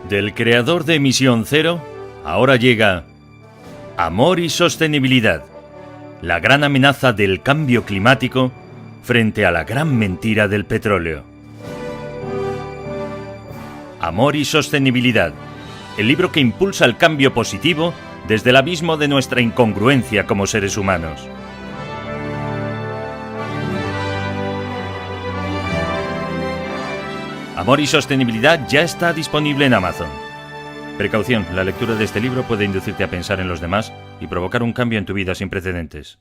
Del creador de Misión Cero, ahora llega Amor y Sostenibilidad, la gran amenaza del cambio climático frente a la gran mentira del petróleo. Amor y Sostenibilidad, el libro que impulsa el cambio positivo desde el abismo de nuestra incongruencia como seres humanos. Amor y Sostenibilidad ya está disponible en Amazon. Precaución, la lectura de este libro puede inducirte a pensar en los demás y provocar un cambio en tu vida sin precedentes.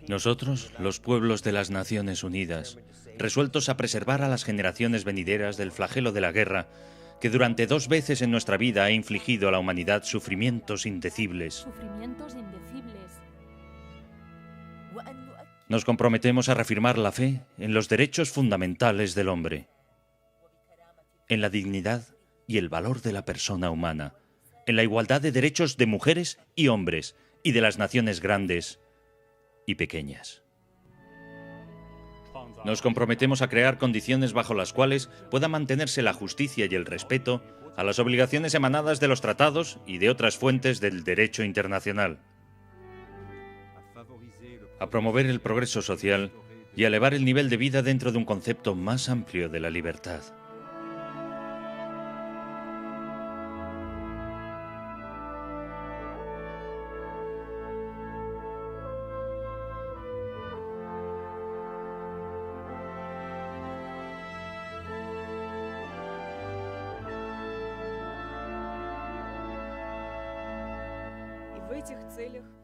Nosotros, los pueblos de las Naciones Unidas, resueltos a preservar a las generaciones venideras del flagelo de la guerra, que durante 2 veces en nuestra vida ha infligido a la humanidad sufrimientos indecibles. Nos comprometemos a reafirmar la fe en los derechos fundamentales del hombre, en la dignidad y el valor de la persona humana, en la igualdad de derechos de mujeres y hombres y de las naciones grandes y pequeñas. Nos comprometemos a crear condiciones bajo las cuales pueda mantenerse la justicia y el respeto a las obligaciones emanadas de los tratados y de otras fuentes del derecho internacional, a promover el progreso social y a elevar el nivel de vida dentro de un concepto más amplio de la libertad.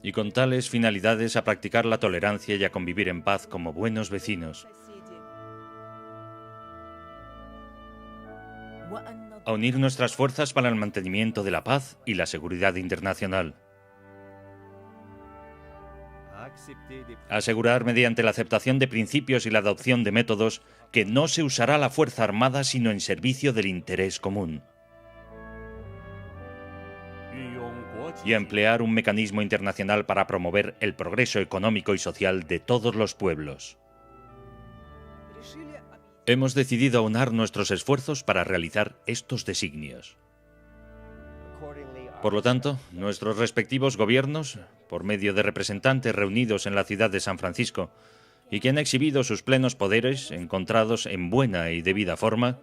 Y con tales finalidades a practicar la tolerancia y a convivir en paz como buenos vecinos. A unir nuestras fuerzas para el mantenimiento de la paz y la seguridad internacional. A asegurar mediante la aceptación de principios y la adopción de métodos que no se usará la fuerza armada sino en servicio del interés común. Y a emplear un mecanismo internacional para promover el progreso económico y social de todos los pueblos. Hemos decidido aunar nuestros esfuerzos para realizar estos designios. Por lo tanto, nuestros respectivos gobiernos, por medio de representantes reunidos en la ciudad de San Francisco y que han exhibido sus plenos poderes, encontrados en buena y debida forma,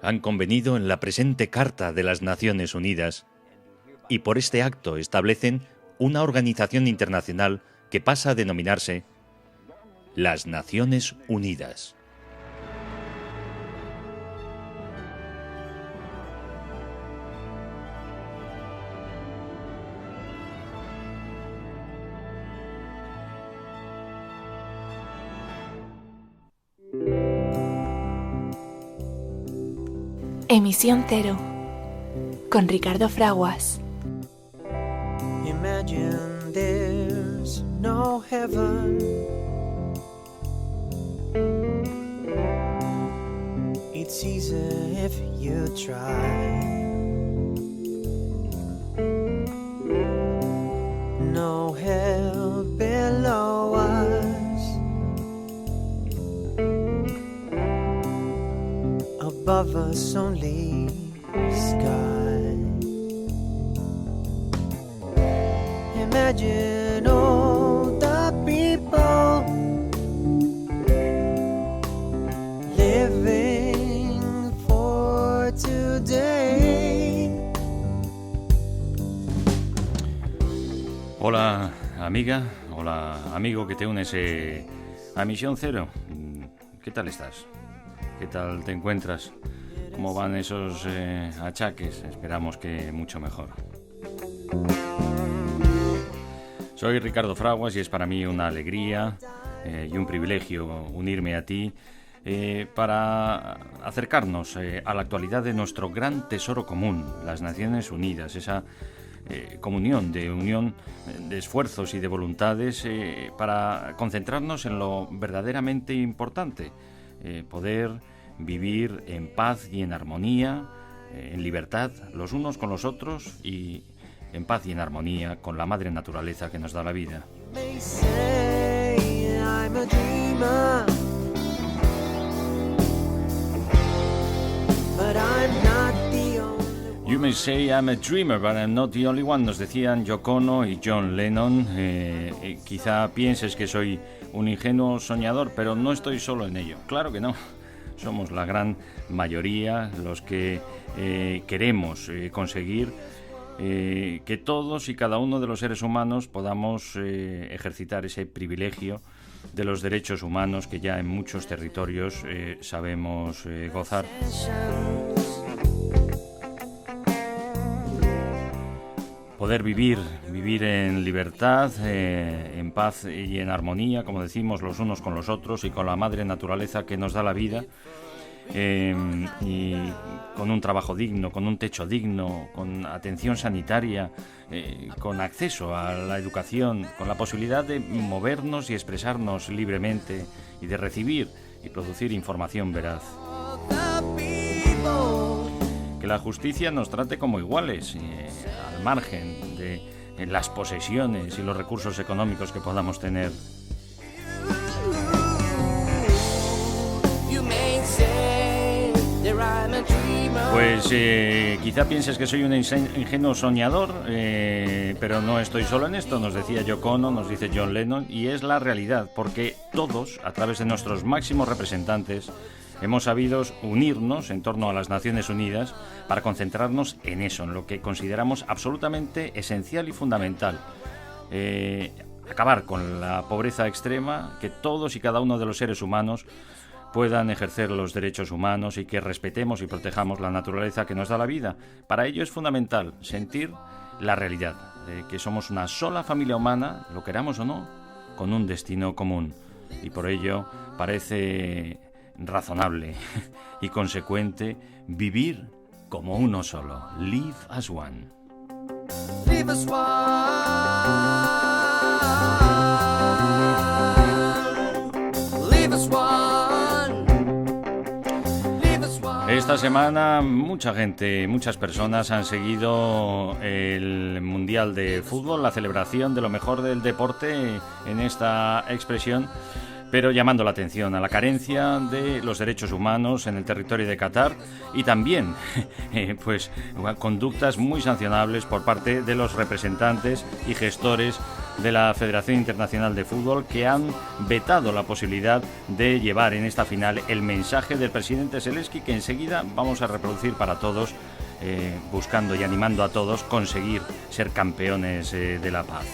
han convenido en la presente Carta de las Naciones Unidas y por este acto establecen una organización internacional que pasa a denominarse las Naciones Unidas. Emisión Cero, con Ricardo Fraguas. Imagine there's no heaven. It's easy if you try. No hell below us. Above us only sky. Imagine all the people living for today. Hola amiga, hola amigo que te unes a Misión Cero. ¿Qué tal estás? ¿Qué tal te encuentras? ¿Cómo van esos achaques? Esperamos que mucho mejor. Soy Ricardo Fraguas y es para mí una alegría y un privilegio unirme a ti para acercarnos a la actualidad de nuestro gran tesoro común, las Naciones Unidas, esa unión de esfuerzos y de voluntades para concentrarnos en lo verdaderamente importante, poder vivir en paz y en armonía, en libertad los unos con los otros y en paz y en armonía con la madre naturaleza que nos da la vida. May say I'm a dreamer, but I'm not the only one. You may say I'm a dreamer, but I'm not the only one, nos decían Yoko Ono y John Lennon. Quizá pienses que soy un ingenuo soñador, pero no estoy solo en ello. Claro que no. Somos la gran mayoría los que queremos conseguir que todos y cada uno de los seres humanos podamos ejercitar ese privilegio de los derechos humanos que ya en muchos territorios sabemos gozar. Poder vivir en libertad, en paz y en armonía, como decimos, los unos con los otros y con la madre naturaleza que nos da la vida, y con un trabajo digno, con un techo digno, con atención sanitaria, con acceso a la educación, con la posibilidad de movernos y expresarnos libremente y de recibir y producir información veraz. Que la justicia nos trate como iguales, al margen de las posesiones y los recursos económicos que podamos tener. Pues quizá pienses que soy un ingenuo soñador, pero no estoy solo en esto, nos decía Yoko Ono, nos dice John Lennon, y es la realidad, porque todos, a través de nuestros máximos representantes, hemos sabido unirnos en torno a las Naciones Unidas para concentrarnos en eso, en lo que consideramos absolutamente esencial y fundamental. Acabar con la pobreza extrema, que todos y cada uno de los seres humanos puedan ejercer los derechos humanos y que respetemos y protejamos la naturaleza que nos da la vida. Para ello es fundamental sentir la realidad, que somos una sola familia humana, lo queramos o no, con un destino común. Y por ello parece razonable y consecuente vivir como uno solo. Live as one. Live as one. Live as one. Esta semana muchas personas han seguido el Mundial de Fútbol, la celebración de lo mejor del deporte en esta expresión, pero llamando la atención a la carencia de los derechos humanos en el territorio de Qatar y también pues conductas muy sancionables por parte de los representantes y gestores de la Federación Internacional de Fútbol, que han vetado la posibilidad de llevar en esta final el mensaje del presidente Zelensky, que enseguida vamos a reproducir para todos, buscando y animando a todos conseguir ser campeones de la paz.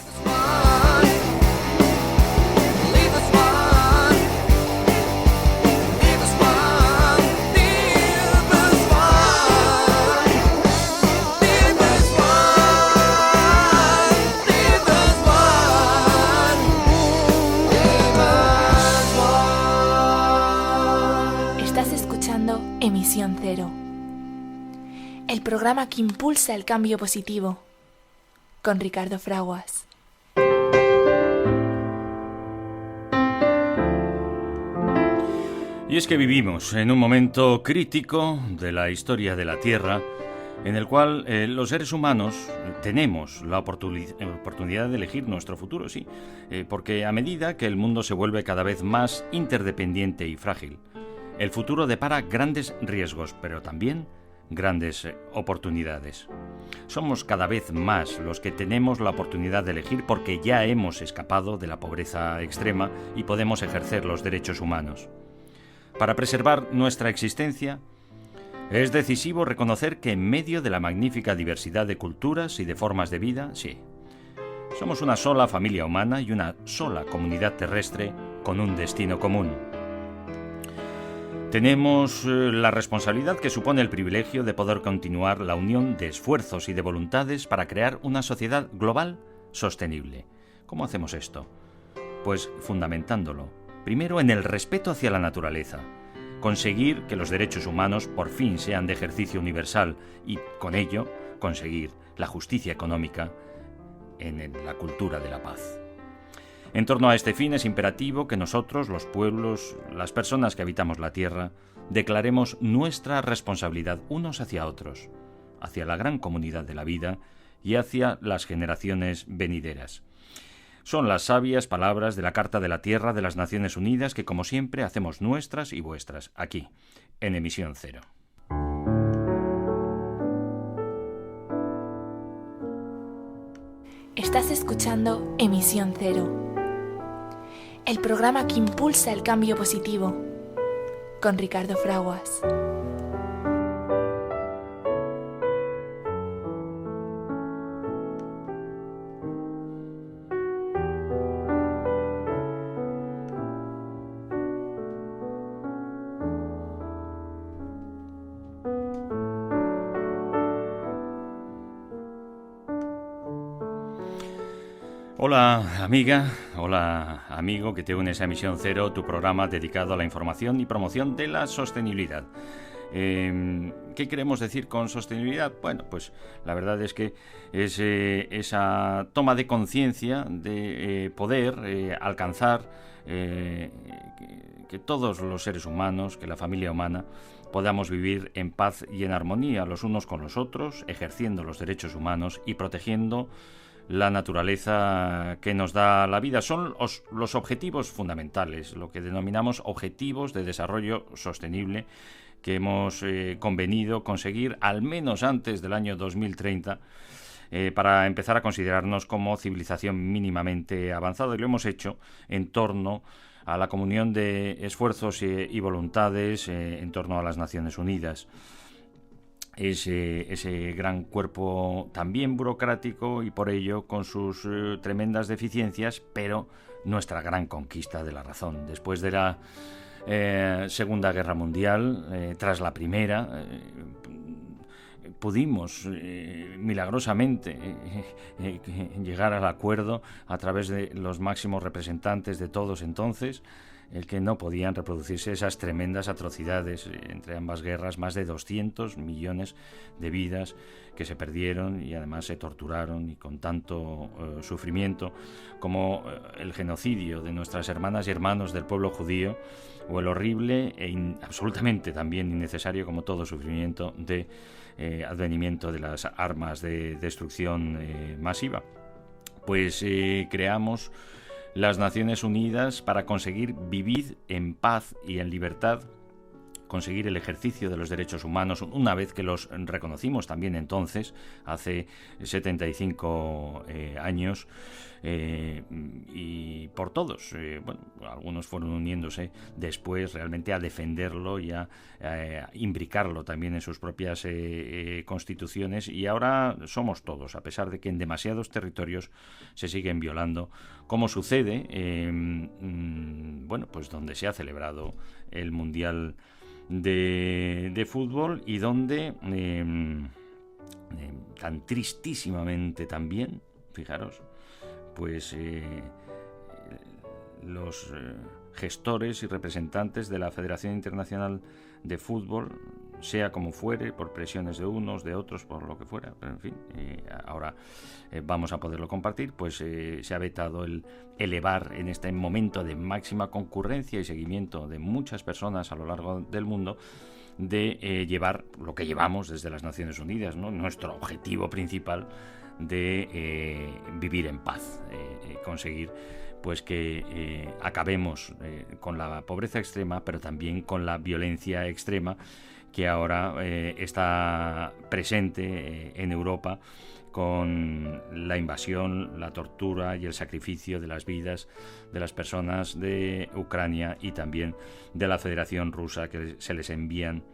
Emisión Cero, el programa que impulsa el cambio positivo, con Ricardo Fraguas. Y es que vivimos en un momento crítico de la historia de la Tierra, en el cual los seres humanos tenemos la oportunidad de elegir nuestro futuro, sí, porque a medida que el mundo se vuelve cada vez más interdependiente y frágil, el futuro depara grandes riesgos, pero también grandes oportunidades. Somos cada vez más los que tenemos la oportunidad de elegir porque ya hemos escapado de la pobreza extrema y podemos ejercer los derechos humanos. Para preservar nuestra existencia, es decisivo reconocer que en medio de la magnífica diversidad de culturas y de formas de vida, sí, somos una sola familia humana y una sola comunidad terrestre con un destino común. Tenemos la responsabilidad que supone el privilegio de poder continuar la unión de esfuerzos y de voluntades para crear una sociedad global sostenible. ¿Cómo hacemos esto? Pues fundamentándolo, primero en el respeto hacia la naturaleza, conseguir que los derechos humanos por fin sean de ejercicio universal y con ello conseguir la justicia económica en la cultura de la paz. En torno a este fin es imperativo que nosotros, los pueblos, las personas que habitamos la tierra, declaremos nuestra responsabilidad unos hacia otros, hacia la gran comunidad de la vida y hacia las generaciones venideras. Son las sabias palabras de la Carta de la Tierra de las Naciones Unidas que, como siempre, hacemos nuestras y vuestras, aquí, en Emisión Cero. Estás escuchando Emisión Cero, el programa que impulsa el cambio positivo, con Ricardo Fraguas. Hola amiga, hola amigo que te unes a Emisión Cero, tu programa dedicado a la información y promoción de la sostenibilidad. ¿Qué queremos decir con sostenibilidad? Bueno, pues la verdad es que es esa toma de conciencia de poder alcanzar que todos los seres humanos, que la familia humana, podamos vivir en paz y en armonía los unos con los otros, ejerciendo los derechos humanos y protegiendo la naturaleza que nos da la vida. Son los objetivos fundamentales, lo que denominamos objetivos de desarrollo sostenible, que hemos convenido conseguir al menos antes del año 2030 para empezar a considerarnos como civilización mínimamente avanzada, y lo hemos hecho en torno a la comunión de esfuerzos y voluntades en torno a las Naciones Unidas. Ese gran cuerpo también burocrático y por ello con sus tremendas deficiencias, pero nuestra gran conquista de la razón. Después de la Segunda Guerra Mundial, tras la Primera, pudimos milagrosamente llegar al acuerdo a través de los máximos representantes de todos entonces, el que no podían reproducirse esas tremendas atrocidades entre ambas guerras, más de 200 millones de vidas que se perdieron y además se torturaron y con tanto sufrimiento como el genocidio de nuestras hermanas y hermanos del pueblo judío, o el horrible e absolutamente también innecesario como todo sufrimiento de advenimiento de las armas de destrucción masiva. Pues creamos las Naciones Unidas para conseguir vivir en paz y en libertad, conseguir el ejercicio de los derechos humanos una vez que los reconocimos también entonces, hace 75 años, y por todos. Bueno, algunos fueron uniéndose después realmente a defenderlo y a imbricarlo también en sus propias constituciones, y ahora somos todos, a pesar de que en demasiados territorios se siguen violando, como sucede bueno, pues donde se ha celebrado el Mundial de fútbol y donde tan tristísimamente también, fijaros, pues los gestores y representantes de la Federación Internacional de Fútbol, sea como fuere, por presiones de unos, de otros, por lo que fuera, pero en fin, ahora vamos a poderlo compartir, pues se ha vetado el elevar en este momento de máxima concurrencia y seguimiento de muchas personas a lo largo del mundo, de llevar lo que llevamos desde las Naciones Unidas, ¿no? Nuestro objetivo principal de vivir en paz, conseguir pues que acabemos con la pobreza extrema, pero también con la violencia extrema que ahora está presente en Europa, con la invasión, la tortura y el sacrificio de las vidas de las personas de Ucrania y también de la Federación Rusa, que se les envían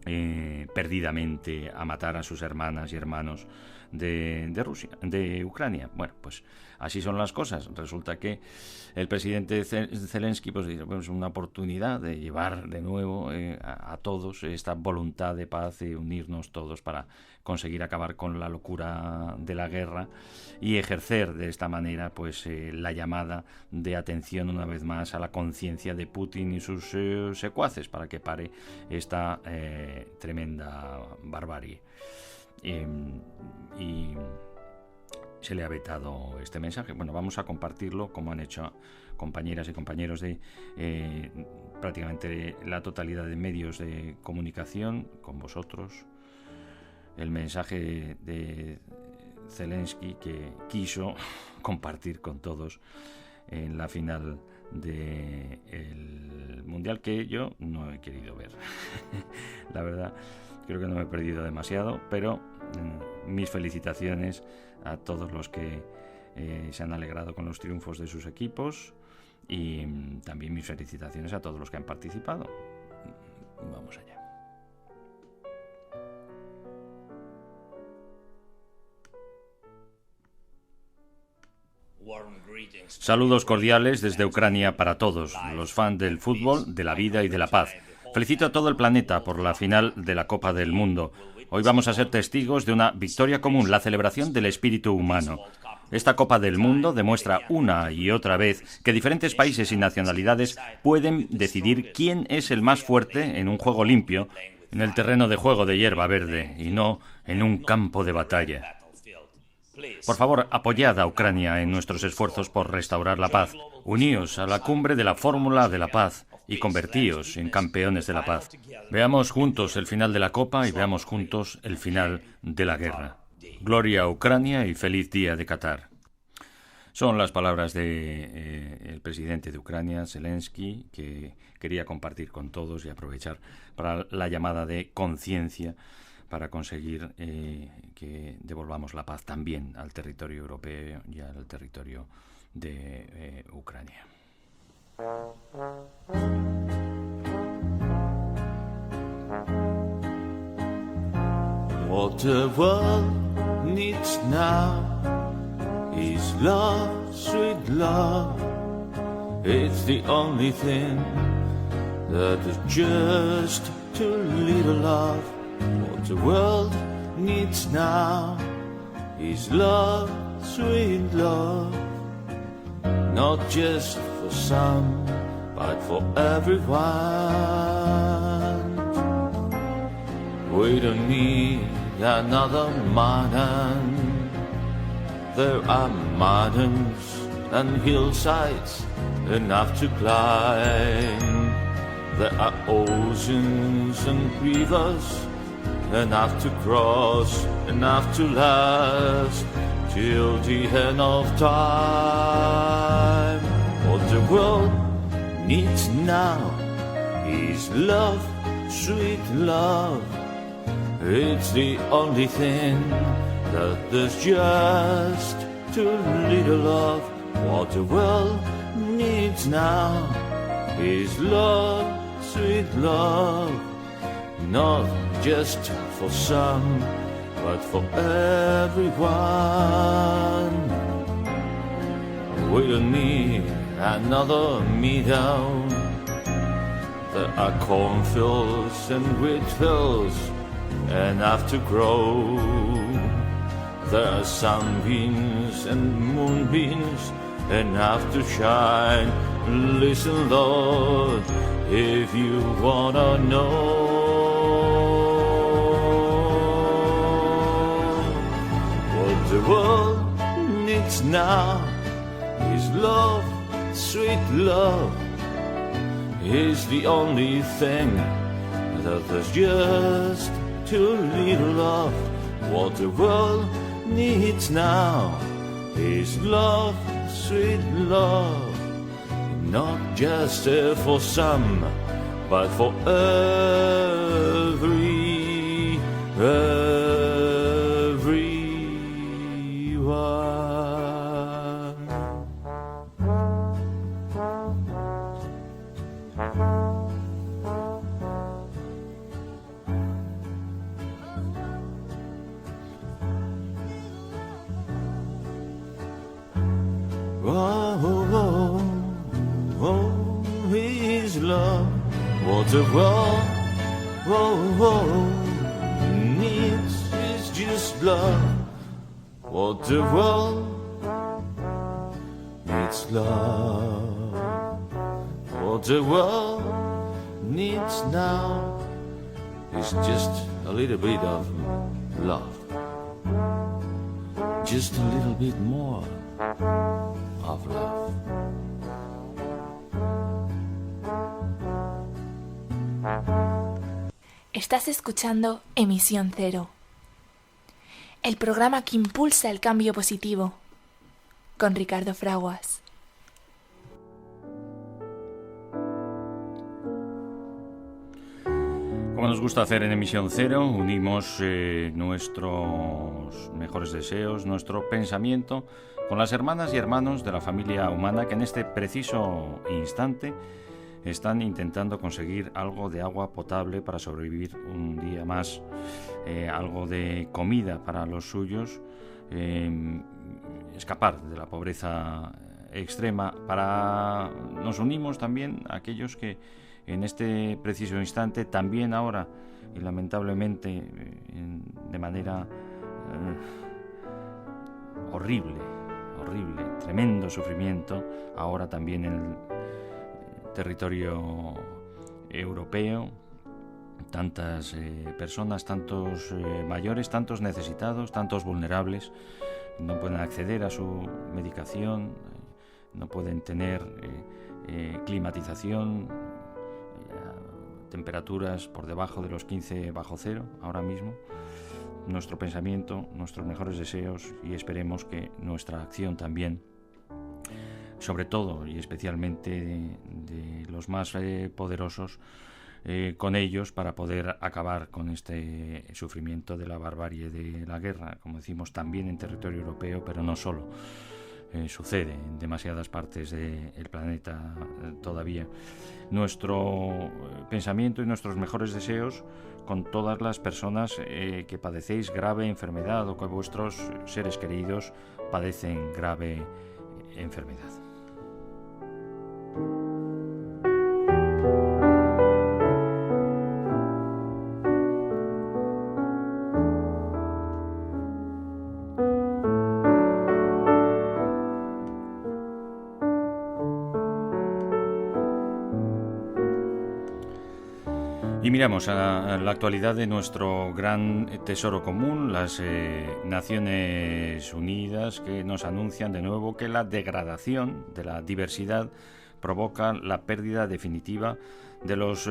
perdidamente a matar a sus hermanas y hermanos de Rusia, de Ucrania. Bueno, pues así son las cosas. Resulta que el presidente Zelensky pues dice, pues una oportunidad de llevar de nuevo a todos esta voluntad de paz y unirnos todos para conseguir acabar con la locura de la guerra y ejercer de esta manera pues la llamada de atención una vez más a la conciencia de Putin y sus secuaces para que pare esta tremenda barbarie. Y se le ha vetado este mensaje. Bueno, vamos a compartirlo como han hecho compañeras y compañeros de prácticamente la totalidad de medios de comunicación con vosotros. El mensaje de Zelensky que quiso compartir con todos en la final del Mundial, que yo no he querido ver. La verdad, creo que no me he perdido demasiado, pero mis felicitaciones a todos los que se han alegrado con los triunfos de sus equipos y también mis felicitaciones a todos los que han participado. Vamos allá. Saludos cordiales desde Ucrania para todos, los fans del fútbol, de la vida y de la paz. Felicito a todo el planeta por la final de la Copa del Mundo. Hoy vamos a ser testigos de una victoria común, la celebración del espíritu humano. Esta Copa del Mundo demuestra una y otra vez que diferentes países y nacionalidades pueden decidir quién es el más fuerte en un juego limpio, en el terreno de juego de hierba verde y no en un campo de batalla. Por favor, apoyad a Ucrania en nuestros esfuerzos por restaurar la paz. Uníos a la cumbre de la fórmula de la paz y convertíos en campeones de la paz. Veamos juntos el final de la Copa y veamos juntos el final de la guerra. Gloria a Ucrania y feliz día de Qatar. Son las palabras del presidente de Ucrania, Zelensky, que quería compartir con todos y aprovechar para la llamada de conciencia para conseguir que devolvamos la paz también al territorio europeo y al territorio de Ucrania. What the world needs now is love, sweet love. It's the only thing that is just too little love. What the world needs now is love, sweet love. Not just for some, but for everyone. We don't need another mountain. There are mountains and hillsides enough to climb. There are oceans and rivers enough to cross, enough to last till the end of time. What the world needs now is love, sweet love. It's the only thing that there's just too little of. What the world needs now is love, sweet love. Not just for some, but for everyone. We don't need another meadow. There are cornfields and wheat fields enough to grow. There are sunbeams and moonbeams enough to shine. Listen, Lord, if you wanna know. What the world needs now is love, sweet love. Is the only thing that there's just too little of. What the world needs now is love, sweet love. Not just for some, but for everyone. What the world needs is just love. What the world needs love. What the world needs now is just a little bit of love. Just a little bit more of love. Estás escuchando Emisión Cero, el programa que impulsa el cambio positivo, con Ricardo Fraguas. Como nos gusta hacer en Emisión Cero, unimos nuestros mejores deseos, nuestro pensamiento con las hermanas y hermanos de la familia humana que en este preciso instante están intentando conseguir algo de agua potable para sobrevivir un día más, algo de comida para los suyos, escapar de la pobreza extrema. Nos unimos también a aquellos que en este preciso instante, también ahora, y lamentablemente de manera horrible, tremendo sufrimiento, ahora también en el territorio europeo, tantas personas, tantos mayores, tantos necesitados, tantos vulnerables, no pueden acceder a su medicación, no pueden tener climatización, temperaturas por debajo de los 15 bajo cero ahora mismo. Nuestro pensamiento, nuestros mejores deseos, y esperemos que nuestra acción también, sobre todo y especialmente de los más poderosos, con ellos, para poder acabar con este sufrimiento de la barbarie de la guerra, como decimos, también en territorio europeo, pero no solo. Sucede en demasiadas partes del planeta todavía. Nuestro pensamiento y nuestros mejores deseos con todas las personas que padecéis grave enfermedad o que vuestros seres queridos padecen grave enfermedad. Y miramos a la actualidad de nuestro gran tesoro común, las Naciones Unidas, que nos anuncian de nuevo que la degradación de la diversidad provoca la pérdida definitiva de los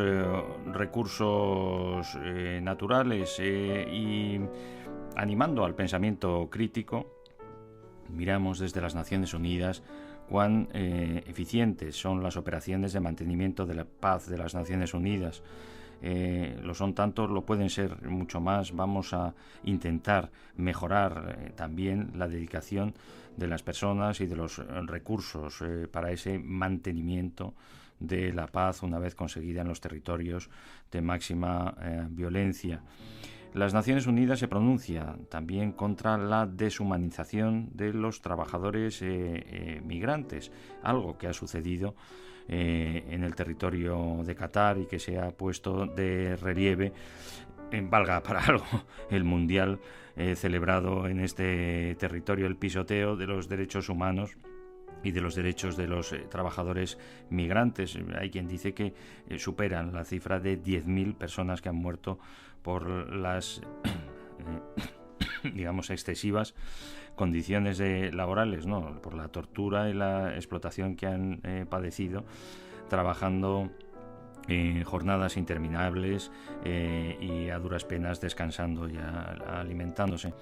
recursos naturales, y animando al pensamiento crítico, miramos desde las Naciones Unidas cuán eficientes son las operaciones de mantenimiento de la paz de las Naciones Unidas. Lo son tanto, lo pueden ser mucho más. Vamos a intentar mejorar también la dedicación de las personas y de los recursos para ese mantenimiento de la paz una vez conseguida en los territorios de máxima violencia. Las Naciones Unidas se pronuncia también contra la deshumanización de los trabajadores migrantes, algo que ha sucedido en el territorio de Qatar y que se ha puesto de relieve, valga para algo, el mundial celebrado en este territorio, el pisoteo de los derechos humanos y de los derechos de los trabajadores migrantes. Hay quien dice que superan la cifra de 10.000 personas que han muerto por las digamos excesivas condiciones laborales, ¿no? Por la tortura y la explotación que han padecido trabajando jornadas interminables y a duras penas descansando y alimentándose.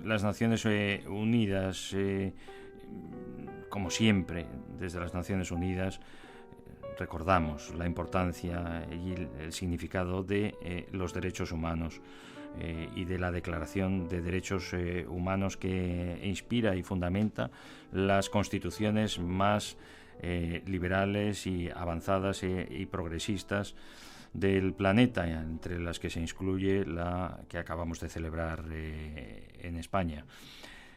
Las Naciones Unidas, como siempre, desde las Naciones Unidas recordamos la importancia y el significado de los derechos humanos y de la Declaración de Derechos Humanos, que inspira y fundamenta las constituciones más liberales y avanzadas y progresistas del planeta, entre las que se incluye la que acabamos de celebrar en España.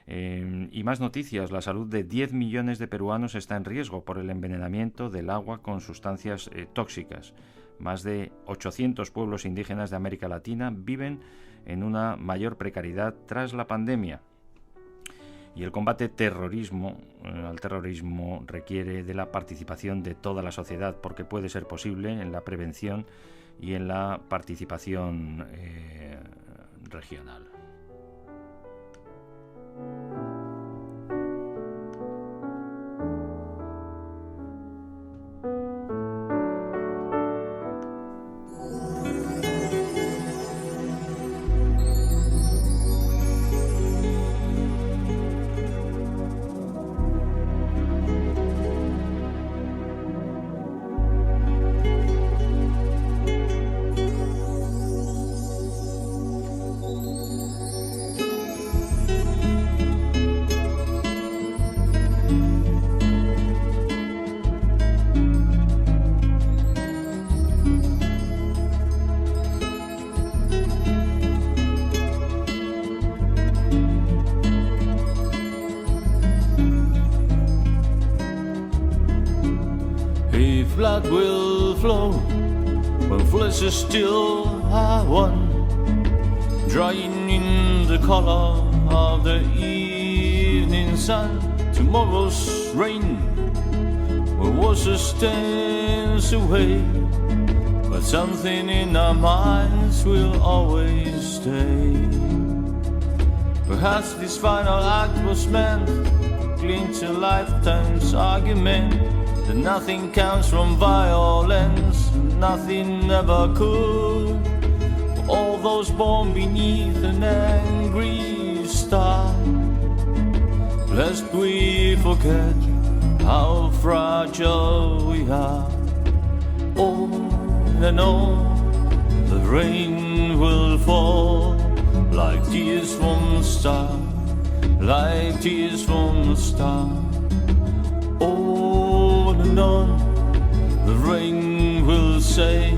Y más noticias. La salud de 10 millones de peruanos está en riesgo por el envenenamiento del agua con sustancias tóxicas. Más de 800 pueblos indígenas de América Latina viven en una mayor precariedad tras la pandemia. Y el combate al terrorismo requiere de la participación de toda la sociedad, porque puede ser posible en la prevención y en la participación regional. Blood will flow when flesh is still one, drying in the color of the evening sun. Tomorrow's rain will wash the stains away, but something in our minds will always stay. Perhaps this final act was meant to clinch a lifetime's argument, that nothing comes from violence, nothing ever could. For all those born beneath an angry star, lest we forget how fragile we are. On and on, the rain will fall like tears from a star, like tears from a star. On and on, the rain will say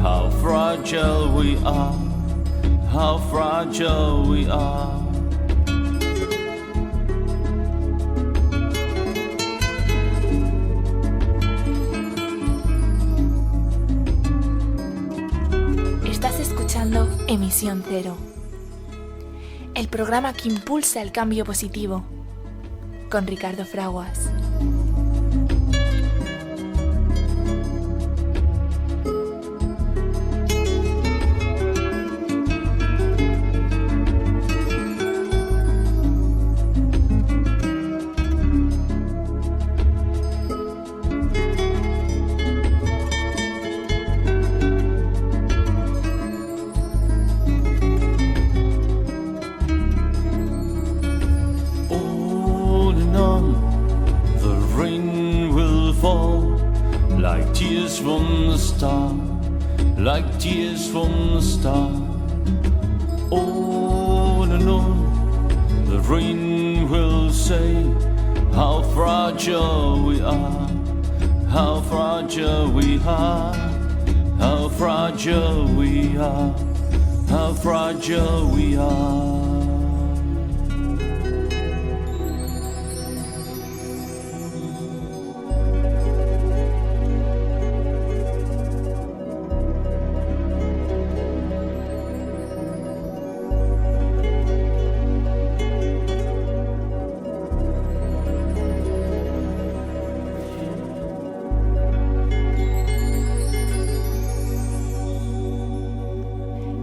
how fragile we are, how fragile we are. Estás escuchando Emisión Cero, el programa que impulsa el cambio positivo, con Ricardo Fraguas. Like tears from the star. On and on, the rain will say how fragile we are, how fragile we are, how fragile we are, how fragile we are.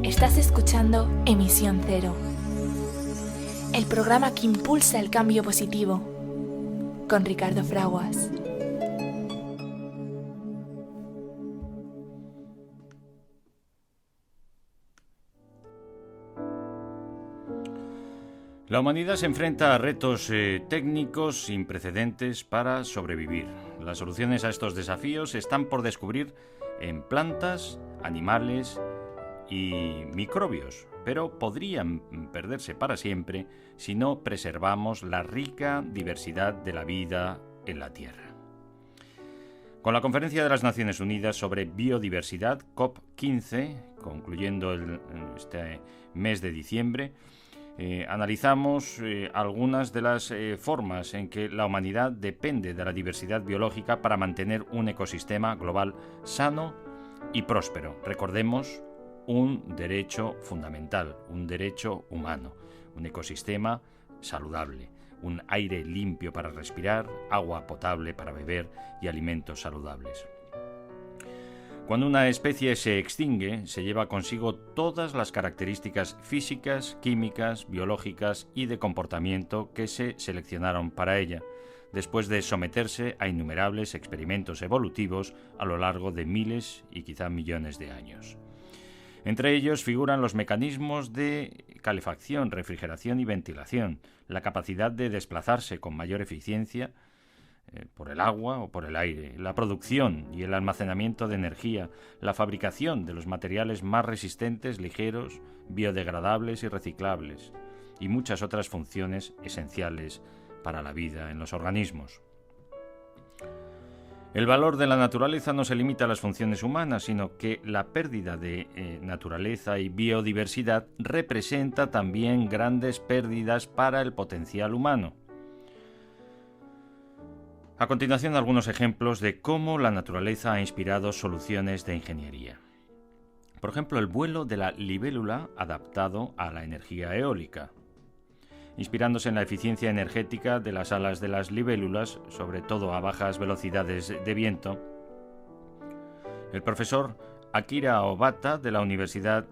Estás escuchando Emisión Cero, el programa que impulsa el cambio positivo, con Ricardo Fraguas. La humanidad se enfrenta a retos técnicos sin precedentes para sobrevivir. Las soluciones a estos desafíos están por descubrir en plantas, animales y microbios, pero podrían perderse para siempre si no preservamos la rica diversidad de la vida en la Tierra. Con la Conferencia de las Naciones Unidas sobre Biodiversidad, COP15, concluyendo este mes de diciembre, Analizamos algunas de las formas en que la humanidad depende de la diversidad biológica para mantener un ecosistema global sano y próspero. Recordemos, un derecho fundamental, un derecho humano, un ecosistema saludable, un aire limpio para respirar, agua potable para beber y alimentos saludables. Cuando una especie se extingue, se lleva consigo todas las características físicas, químicas, biológicas y de comportamiento que se seleccionaron para ella, después de someterse a innumerables experimentos evolutivos a lo largo de miles y quizá millones de años. Entre ellos figuran los mecanismos de calefacción, refrigeración y ventilación, la capacidad de desplazarse con mayor eficiencia por el agua o por el aire, la producción y el almacenamiento de energía, la fabricación de los materiales más resistentes, ligeros, biodegradables y reciclables, y muchas otras funciones esenciales para la vida en los organismos. El valor de la naturaleza no se limita a las funciones humanas, sino que la pérdida de naturaleza y biodiversidad representa también grandes pérdidas para el potencial humano. A continuación, algunos ejemplos de cómo la naturaleza ha inspirado soluciones de ingeniería. Por ejemplo, el vuelo de la libélula adaptado a la energía eólica. Inspirándose en la eficiencia energética de las alas de las libélulas, sobre todo a bajas velocidades de viento, el profesor Akira Obata de la Universidad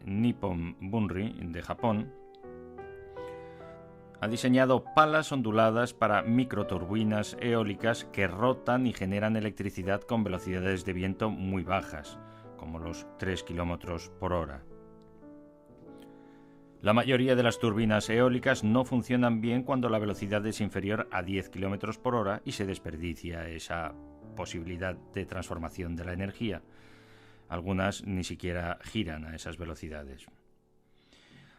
Nippon Bunri de Japón ha diseñado palas onduladas para microturbinas eólicas que rotan y generan electricidad con velocidades de viento muy bajas, como los 3 km por hora. La mayoría de las turbinas eólicas no funcionan bien cuando la velocidad es inferior a 10 km por hora y se desperdicia esa posibilidad de transformación de la energía. Algunas ni siquiera giran a esas velocidades.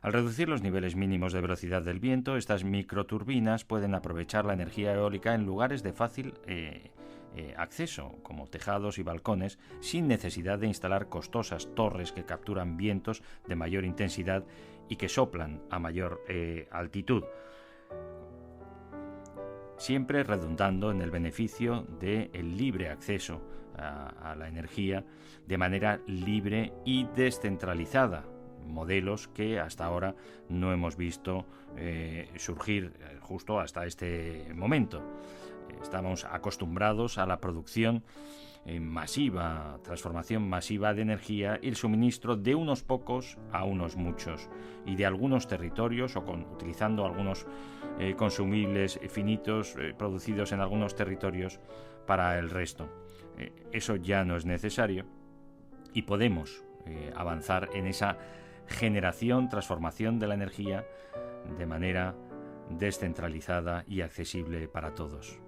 Al reducir los niveles mínimos de velocidad del viento, estas microturbinas pueden aprovechar la energía eólica en lugares de fácil acceso, como tejados y balcones, sin necesidad de instalar costosas torres que capturan vientos de mayor intensidad y que soplan a mayor altitud, siempre redundando en el beneficio del libre acceso a la energía de manera libre y descentralizada, modelos que hasta ahora no hemos visto surgir justo hasta este momento. Estamos acostumbrados a la producción masiva, transformación masiva de energía y el suministro de unos pocos a unos muchos, y de algunos territorios o utilizando algunos consumibles finitos producidos en algunos territorios para el resto. Eso ya no es necesario y podemos avanzar en esa generación, transformación de la energía de manera descentralizada y accesible para todos.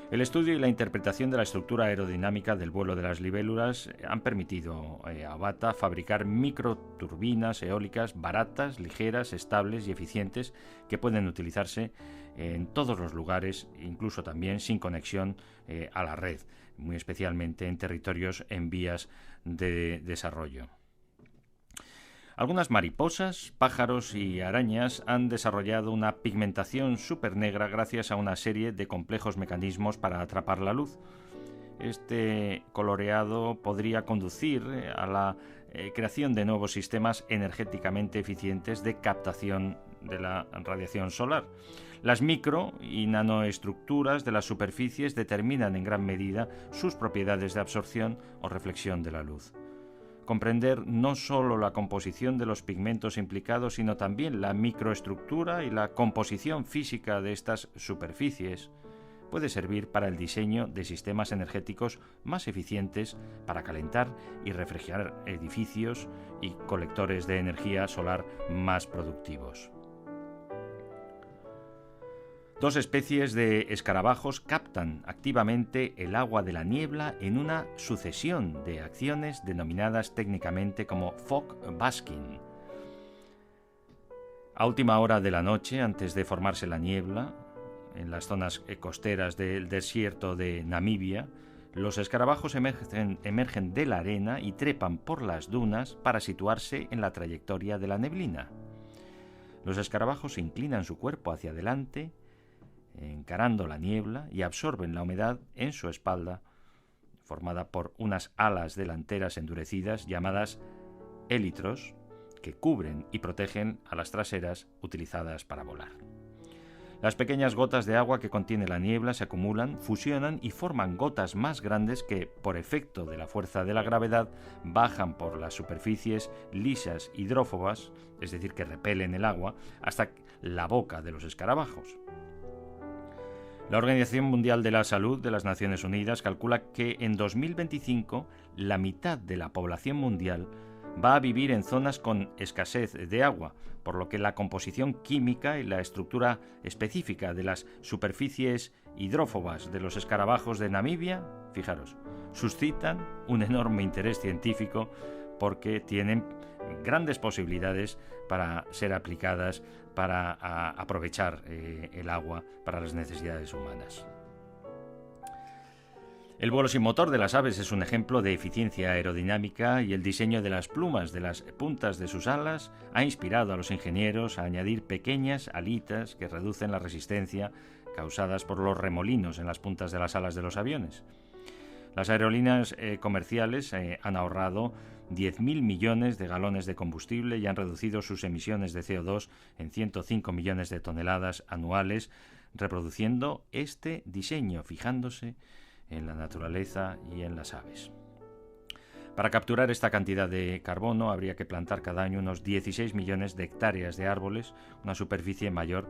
El estudio y la interpretación de la estructura aerodinámica del vuelo de las libélulas han permitido a Obata fabricar microturbinas eólicas baratas, ligeras, estables y eficientes que pueden utilizarse en todos los lugares, incluso también sin conexión a la red, muy especialmente en territorios en vías de desarrollo. Algunas mariposas, pájaros y arañas han desarrollado una pigmentación supernegra gracias a una serie de complejos mecanismos para atrapar la luz. Este coloreado podría conducir a la creación de nuevos sistemas energéticamente eficientes de captación de la radiación solar. Las micro y nanoestructuras de las superficies determinan en gran medida sus propiedades de absorción o reflexión de la luz. Comprender no solo la composición de los pigmentos implicados, sino también la microestructura y la composición física de estas superficies puede servir para el diseño de sistemas energéticos más eficientes para calentar y refrigerar edificios y colectores de energía solar más productivos. Dos especies de escarabajos captan activamente el agua de la niebla en una sucesión de acciones denominadas técnicamente como fog basking. A última hora de la noche, antes de formarse la niebla, en las zonas costeras del desierto de Namibia, los escarabajos emergen de la arena y trepan por las dunas para situarse en la trayectoria de la neblina. Los escarabajos inclinan su cuerpo hacia adelante, encarando la niebla, y absorben la humedad en su espalda, formada por unas alas delanteras endurecidas llamadas élitros, que cubren y protegen a las traseras utilizadas para volar. Las pequeñas gotas de agua que contiene la niebla se acumulan, fusionan y forman gotas más grandes que, por efecto de la fuerza de la gravedad, bajan por las superficies lisas hidrófobas, es decir, que repelen el agua, hasta la boca de los escarabajos. La Organización Mundial de la Salud de las Naciones Unidas calcula que en 2025 la mitad de la población mundial va a vivir en zonas con escasez de agua, por lo que la composición química y la estructura específica de las superficies hidrófobas de los escarabajos de Namibia, fijaros, suscitan un enorme interés científico porque tienen grandes posibilidades para ser aplicadas para aprovechar el agua para las necesidades humanas. El vuelo sin motor de las aves es un ejemplo de eficiencia aerodinámica, y el diseño de las plumas de las puntas de sus alas ha inspirado a los ingenieros a añadir pequeñas alitas que reducen la resistencia causadas por los remolinos en las puntas de las alas de los aviones. Las aerolíneas comerciales han ahorrado 10.000 millones de galones de combustible y han reducido sus emisiones de CO2 en 105 millones de toneladas anuales, reproduciendo este diseño, fijándose en la naturaleza y en las aves. Para capturar esta cantidad de carbono habría que plantar cada año unos 16 millones de hectáreas de árboles, una superficie mayor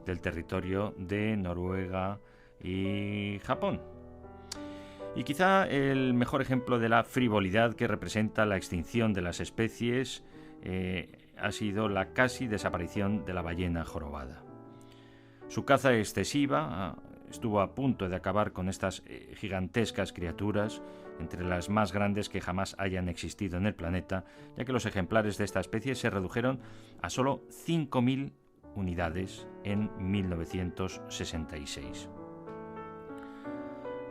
del territorio de Noruega y Japón. Y quizá el mejor ejemplo de la frivolidad que representa la extinción de las especies ha sido la casi desaparición de la ballena jorobada. Su caza excesiva estuvo a punto de acabar con estas gigantescas criaturas, entre las más grandes que jamás hayan existido en el planeta, ya que los ejemplares de esta especie se redujeron a solo 5.000 unidades en 1966.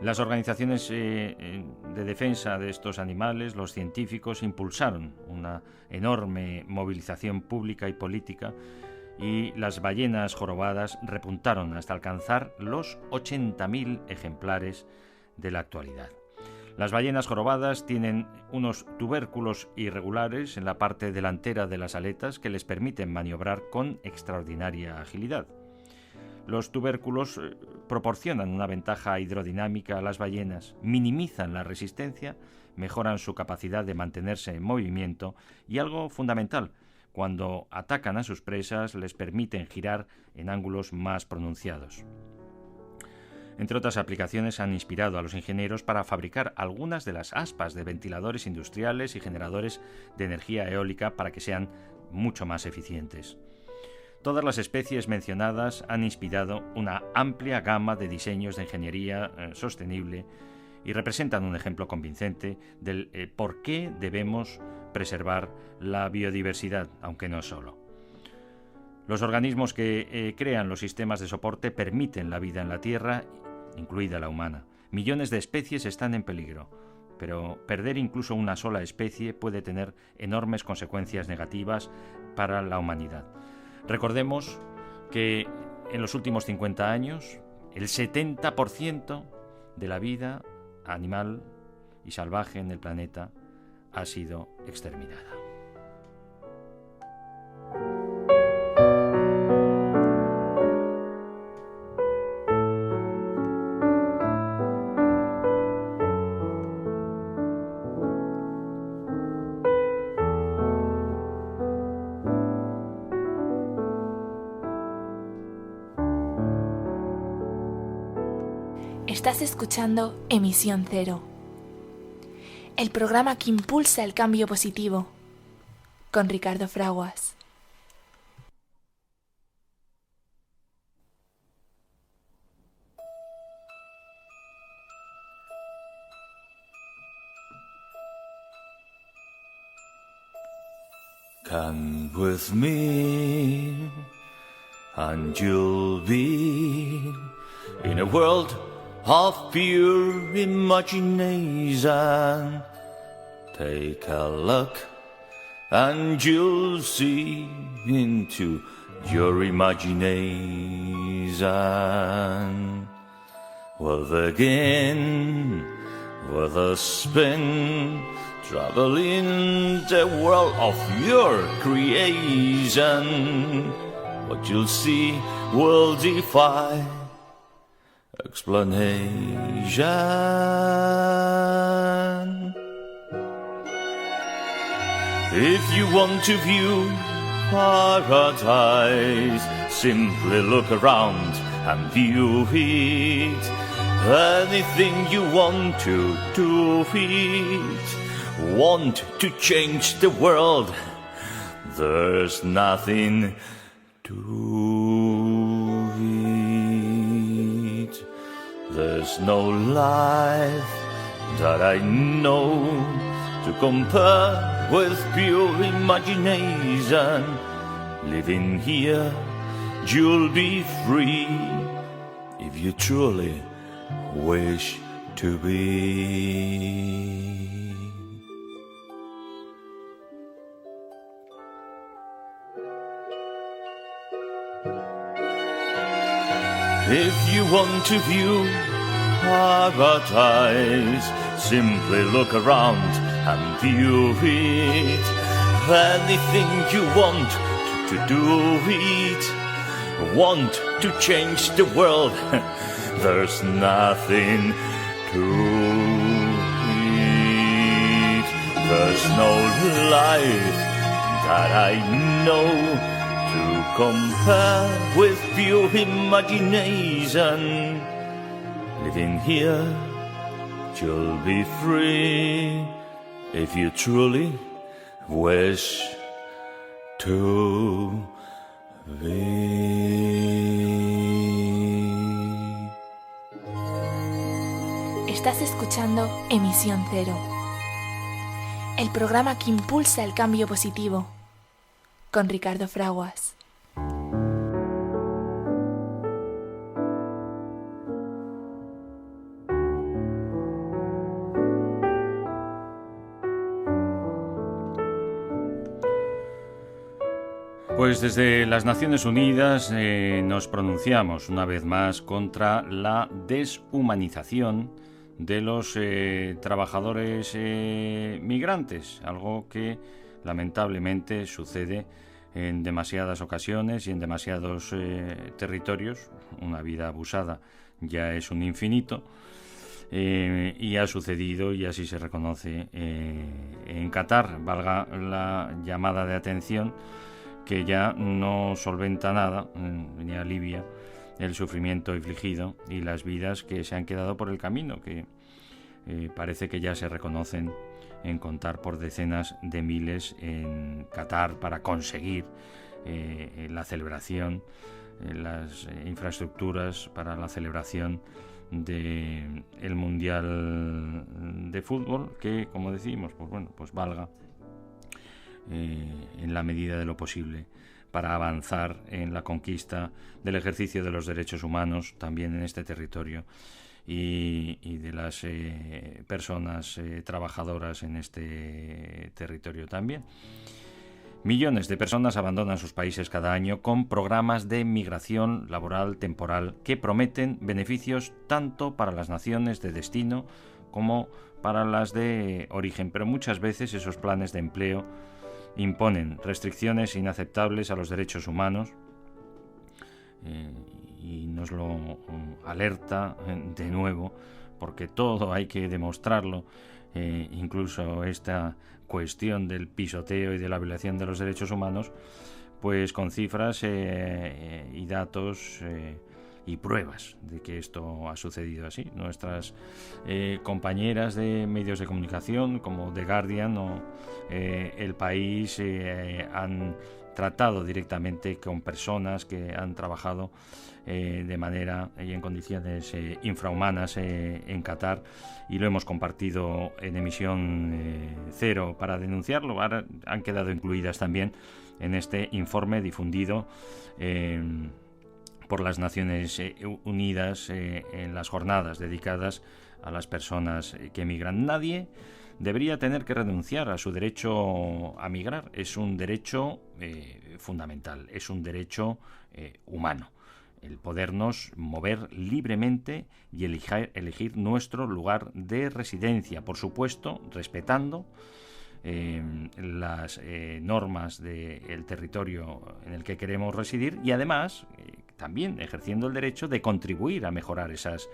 Las organizaciones de defensa de estos animales, los científicos, impulsaron una enorme movilización pública y política, y las ballenas jorobadas repuntaron hasta alcanzar los 80.000 ejemplares de la actualidad. Las ballenas jorobadas tienen unos tubérculos irregulares en la parte delantera de las aletas que les permiten maniobrar con extraordinaria agilidad. Los tubérculos proporcionan una ventaja hidrodinámica a las ballenas, minimizan la resistencia, mejoran su capacidad de mantenerse en movimiento y, algo fundamental, cuando atacan a sus presas les permiten girar en ángulos más pronunciados. Entre otras aplicaciones, han inspirado a los ingenieros para fabricar algunas de las aspas de ventiladores industriales y generadores de energía eólica para que sean mucho más eficientes. Todas las especies mencionadas han inspirado una amplia gama de diseños de ingeniería sostenible y representan un ejemplo convincente del por qué debemos preservar la biodiversidad, aunque no solo. Los organismos que crean los sistemas de soporte permiten la vida en la Tierra, incluida la humana. Millones de especies están en peligro, pero perder incluso una sola especie puede tener enormes consecuencias negativas para la humanidad. Recordemos que en los últimos 50 años el 70% de la vida animal y salvaje en el planeta ha sido exterminada. Estás escuchando Emisión Cero, el programa que impulsa el cambio positivo, con Ricardo Fraguas. Come with me and you'll be in a world of pure imagination. Take a look and you'll see into your imagination will begin with a spin, traveling the world of your creation. What you'll see will defy explanation. If you want to view paradise, simply look around and view it. Anything you want to do it, want to change the world, there's nothing to it. There's no life that I know to compare with pure imagination. Living here, you'll be free if you truly wish to be. If you want to view paradise, simply look around and view it. Anything you want to do it, want to change the world, there's nothing to it. There's no life that I know to compare with pure imagination. Living here, you'll be free if you truly wish to be. Estás escuchando Emisión Cero, el programa que impulsa el cambio positivo, con Ricardo Fraguas. Pues desde las Naciones Unidas nos pronunciamos una vez más contra la deshumanización de los trabajadores migrantes, algo que lamentablemente sucede en demasiadas ocasiones y en demasiados territorios. Una vida abusada ya es un infinito, y ha sucedido, y así se reconoce, en Qatar, valga la llamada de atención, que ya no solventa nada ni alivia el sufrimiento infligido y las vidas que se han quedado por el camino, que parece que ya se reconocen en contar por decenas de miles en Qatar para conseguir la celebración, las infraestructuras para la celebración del Mundial de Fútbol, que, como decimos, pues valga en la medida de lo posible para avanzar en la conquista del ejercicio de los derechos humanos también en este territorio y de las personas trabajadoras en este territorio también. Millones de personas abandonan sus países cada año con programas de migración laboral temporal que prometen beneficios tanto para las naciones de destino como para las de origen, pero muchas veces esos planes de empleo imponen restricciones inaceptables a los derechos humanos, y nos lo alerta de nuevo, porque todo hay que demostrarlo, incluso esta cuestión del pisoteo y de la violación de los derechos humanos, pues con cifras y datos y pruebas de que esto ha sucedido así. Nuestras compañeras de medios de comunicación como The Guardian o El País han tratado directamente con personas que han trabajado de manera y en condiciones infrahumanas en Qatar, y lo hemos compartido en Emisión Cero para denunciarlo. Ahora han quedado incluidas también en este informe difundido por las Naciones Unidas en las jornadas dedicadas a las personas que emigran. Nadie debería tener que renunciar a su derecho a migrar. Es un derecho fundamental, es un derecho humano. El podernos mover libremente y elegir nuestro lugar de residencia, por supuesto, respetando las normas del territorio en el que queremos residir y además también ejerciendo el derecho de contribuir a mejorar esas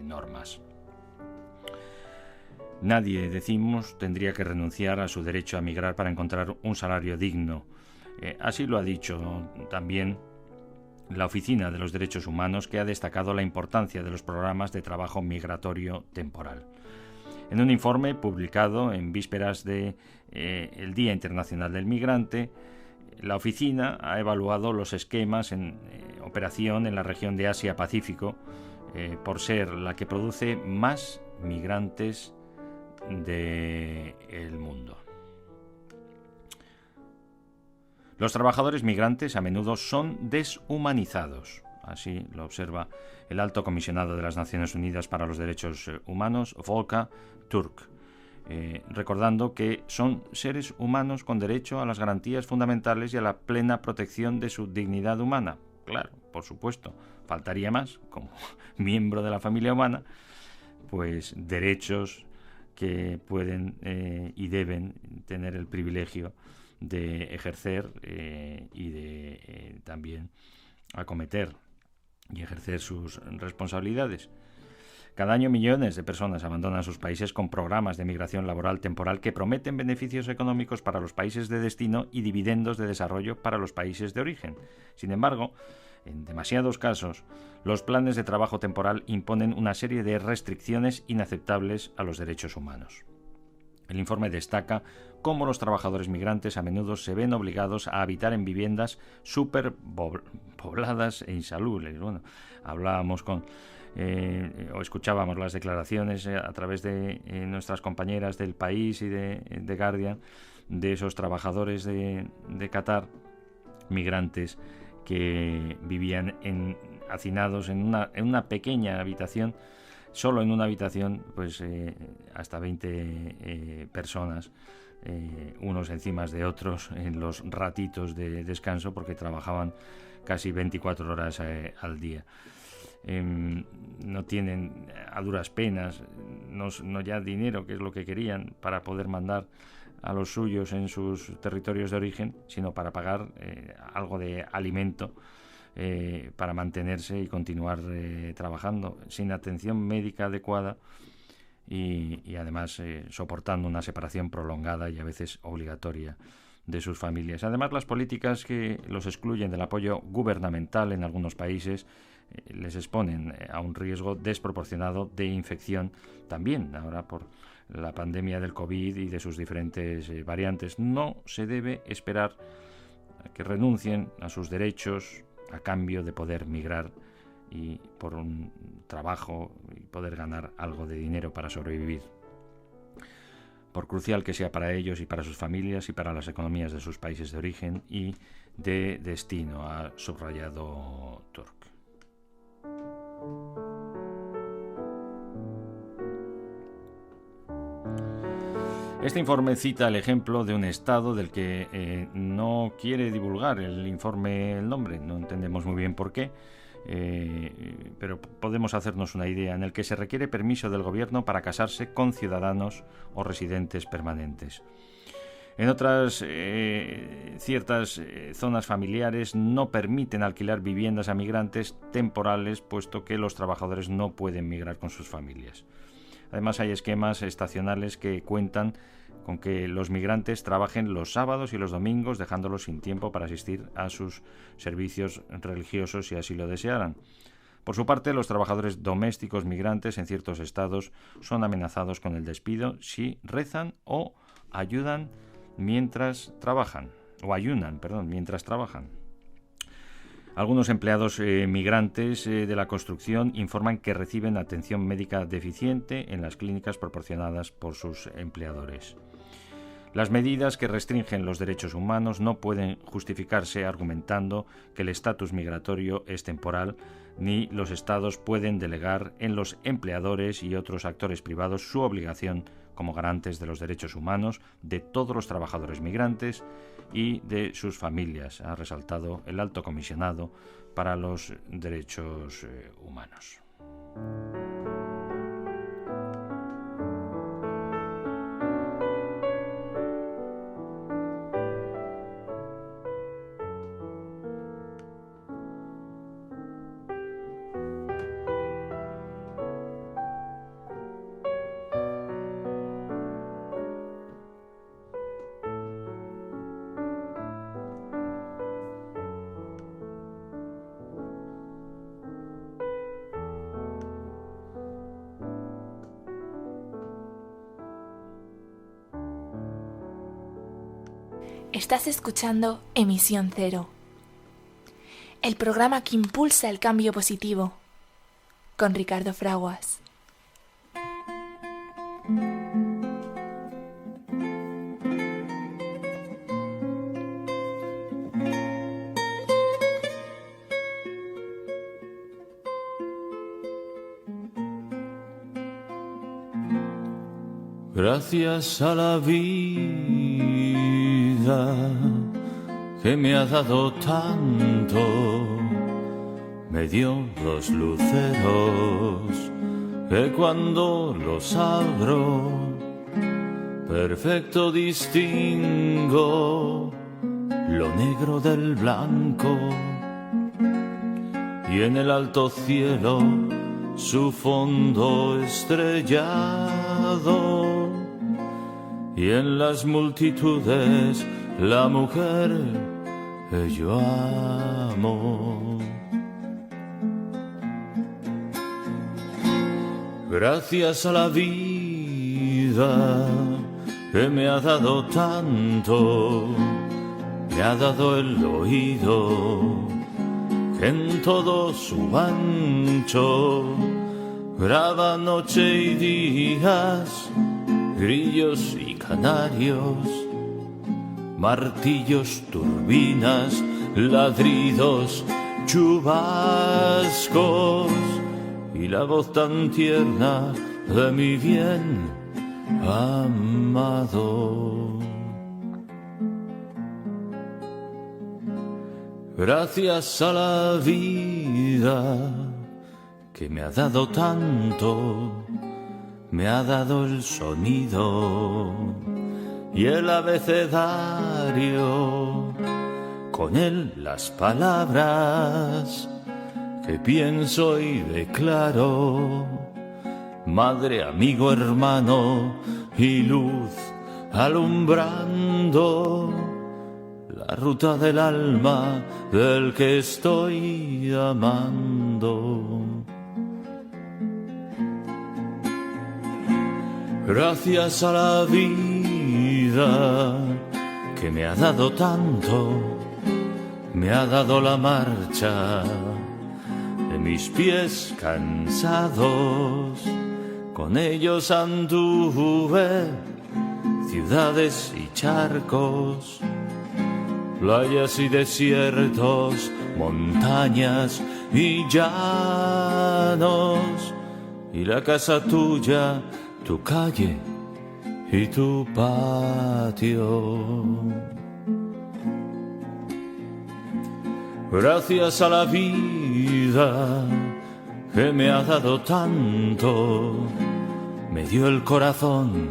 normas. Nadie, decimos, tendría que renunciar a su derecho a migrar para encontrar un salario digno. Así lo ha dicho también la Oficina de los Derechos Humanos, que ha destacado la importancia de los programas de trabajo migratorio temporal. En un informe publicado en vísperas del Día Internacional del Migrante, la oficina ha evaluado los esquemas en operación en la región de Asia-Pacífico por ser la que produce más migrantes del mundo. Los trabajadores migrantes a menudo son deshumanizados, así lo observa el Alto Comisionado de las Naciones Unidas para los Derechos Humanos, Volker Turk, recordando que son seres humanos con derecho a las garantías fundamentales y a la plena protección de su dignidad humana. Claro, por supuesto, faltaría más, como miembro de la familia humana, pues derechos que pueden y deben tener el privilegio de ejercer y de también acometer y ejercer sus responsabilidades. Cada año millones de personas abandonan sus países con programas de migración laboral temporal que prometen beneficios económicos para los países de destino y dividendos de desarrollo para los países de origen. Sin embargo, en demasiados casos, los planes de trabajo temporal imponen una serie de restricciones inaceptables a los derechos humanos. El informe destaca cómo los trabajadores migrantes a menudo se ven obligados a habitar en viviendas superpobladas e insalubres. Bueno, hablábamos o escuchábamos las declaraciones a través de nuestras compañeras del País y de Guardian de esos trabajadores de Qatar, migrantes que vivían hacinados en una pequeña habitación. Solo en una habitación, pues hasta 20 personas, unos encima de otros, en los ratitos de descanso, porque trabajaban casi 24 horas al día. No tienen a duras penas, no ya dinero, que es lo que querían, para poder mandar a los suyos en sus territorios de origen, sino para pagar algo de alimento, para mantenerse y continuar trabajando sin atención médica adecuada y además soportando una separación prolongada y a veces obligatoria de sus familias. Además, las políticas que los excluyen del apoyo gubernamental en algunos países les exponen a un riesgo desproporcionado de infección, también ahora por la pandemia del COVID y de sus diferentes variantes. No se debe esperar a que renuncien a sus derechos a cambio de poder migrar y por un trabajo y poder ganar algo de dinero para sobrevivir. Por crucial que sea para ellos y para sus familias y para las economías de sus países de origen y de destino, ha subrayado Turk. Este informe cita el ejemplo de un estado del que no quiere divulgar el informe el nombre, no entendemos muy bien por qué, pero podemos hacernos una idea, en el que se requiere permiso del gobierno para casarse con ciudadanos o residentes permanentes. En otras ciertas zonas familiares no permiten alquilar viviendas a migrantes temporales, puesto que los trabajadores no pueden migrar con sus familias. Además, hay esquemas estacionales que cuentan con que los migrantes trabajen los sábados y los domingos, dejándolos sin tiempo para asistir a sus servicios religiosos si así lo desearan. Por su parte, los trabajadores domésticos migrantes en ciertos estados son amenazados con el despido si rezan o ayunan mientras trabajan. Algunos empleados migrantes de la construcción informan que reciben atención médica deficiente en las clínicas proporcionadas por sus empleadores. Las medidas que restringen los derechos humanos no pueden justificarse argumentando que el estatus migratorio es temporal, ni los estados pueden delegar en los empleadores y otros actores privados su obligación como garantes de los derechos humanos de todos los trabajadores migrantes y de sus familias, ha resaltado el Alto Comisionado para los Derechos Humanos. Estás escuchando Emisión Cero, el programa que impulsa el cambio positivo, con Ricardo Fraguas. Gracias a la vida que me ha dado tanto, me dio dos luceros que cuando los abro perfecto distingo lo negro del blanco, y en el alto cielo su fondo estrellado, y en las multitudes la mujer que yo amo. Gracias a la vida que me ha dado tanto, me ha dado el oído que en todo su ancho graba noche y días, grillos y canarios, martillos, turbinas, ladridos, chubascos, y la voz tan tierna de mi bien amado. Gracias a la vida que me ha dado tanto, me ha dado el sonido y el abecedario, con él las palabras que pienso y declaro, madre, amigo, hermano y luz alumbrando la ruta del alma del que estoy amando. Gracias a la vida que me ha dado tanto, me ha dado la marcha de mis pies cansados, con ellos anduve ciudades y charcos, playas y desiertos, montañas y llanos, y la casa tuya, tu calle y tu patio. Gracias a la vida que me ha dado tanto, me dio el corazón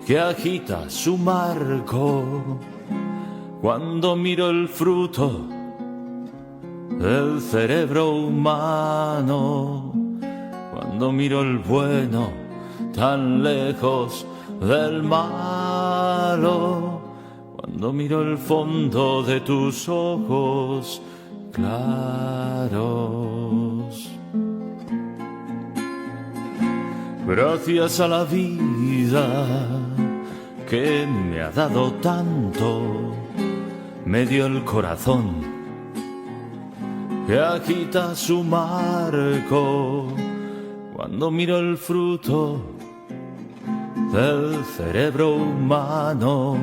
que agita su marco cuando miro el fruto del cerebro humano, cuando miro el bueno tan lejos del malo, cuando miro el fondo de tus ojos claros. Gracias a la vida que me ha dado tanto, me dio el corazón que agita su marco cuando miro el fruto del cerebro humano,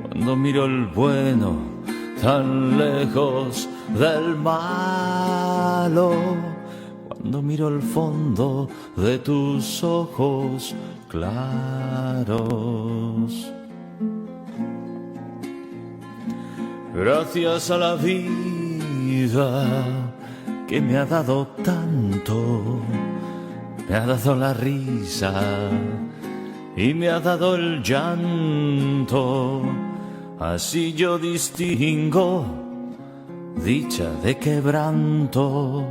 cuando miro el bueno tan lejos del malo. Cuando miro el fondo de tus ojos claros. Gracias a la vida que me ha dado tanto, me ha dado la risa y me ha dado el llanto. Así yo distingo dicha de quebranto,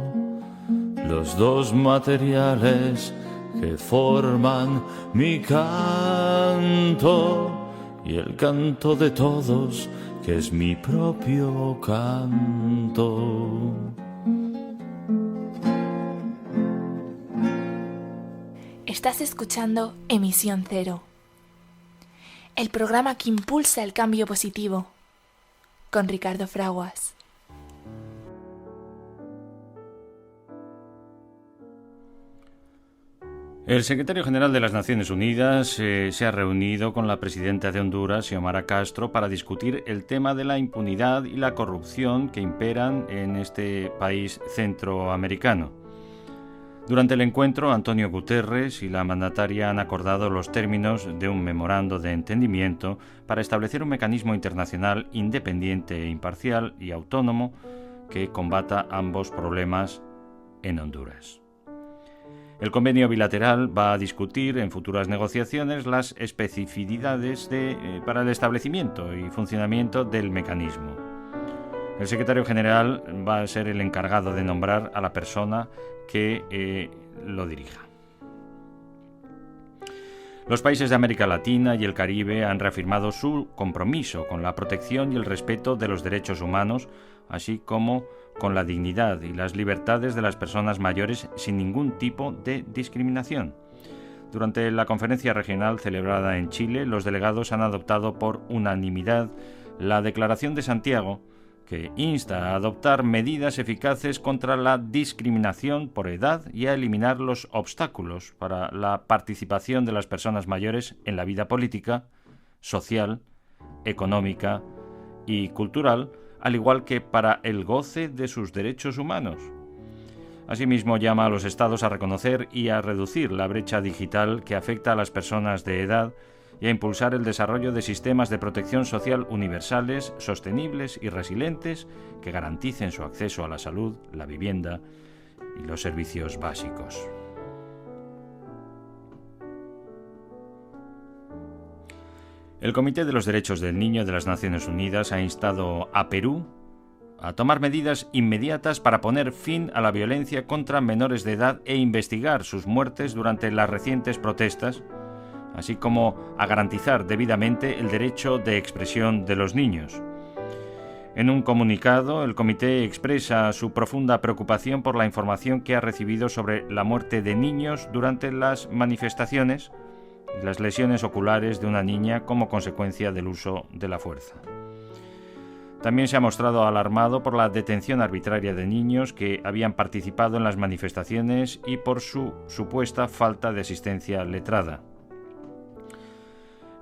los dos materiales que forman mi canto y el canto de todos, que es mi propio canto. Estás escuchando Emisión Cero, el programa que impulsa el cambio positivo, con Ricardo Fraguas. El secretario general de las Naciones Unidas se ha reunido con la presidenta de Honduras, Xiomara Castro, para discutir el tema de la impunidad y la corrupción que imperan en este país centroamericano. Durante el encuentro, Antonio Guterres y la mandataria han acordado los términos de un memorando de entendimiento para establecer un mecanismo internacional independiente e imparcial y autónomo que combata ambos problemas en Honduras. El convenio bilateral va a discutir en futuras negociaciones las especificidades para el establecimiento y funcionamiento del mecanismo. El secretario general va a ser el encargado de nombrar a la persona que lo dirija. Los países de América Latina y el Caribe han reafirmado su compromiso con la protección y el respeto de los derechos humanos, así como con la dignidad y las libertades de las personas mayores sin ningún tipo de discriminación. Durante la conferencia regional celebrada en Chile, los delegados han adoptado por unanimidad la Declaración de Santiago, que insta a adoptar medidas eficaces contra la discriminación por edad y a eliminar los obstáculos para la participación de las personas mayores en la vida política, social, económica y cultural, al igual que para el goce de sus derechos humanos. Asimismo, llama a los Estados a reconocer y a reducir la brecha digital que afecta a las personas de edad y a impulsar el desarrollo de sistemas de protección social universales, sostenibles y resilientes que garanticen su acceso a la salud, la vivienda y los servicios básicos. El Comité de los Derechos del Niño de las Naciones Unidas ha instado a Perú a tomar medidas inmediatas para poner fin a la violencia contra menores de edad e investigar sus muertes durante las recientes protestas, así como a garantizar debidamente el derecho de expresión de los niños. En un comunicado, el comité expresa su profunda preocupación por la información que ha recibido sobre la muerte de niños durante las manifestaciones y las lesiones oculares de una niña como consecuencia del uso de la fuerza. También se ha mostrado alarmado por la detención arbitraria de niños que habían participado en las manifestaciones y por su supuesta falta de asistencia letrada.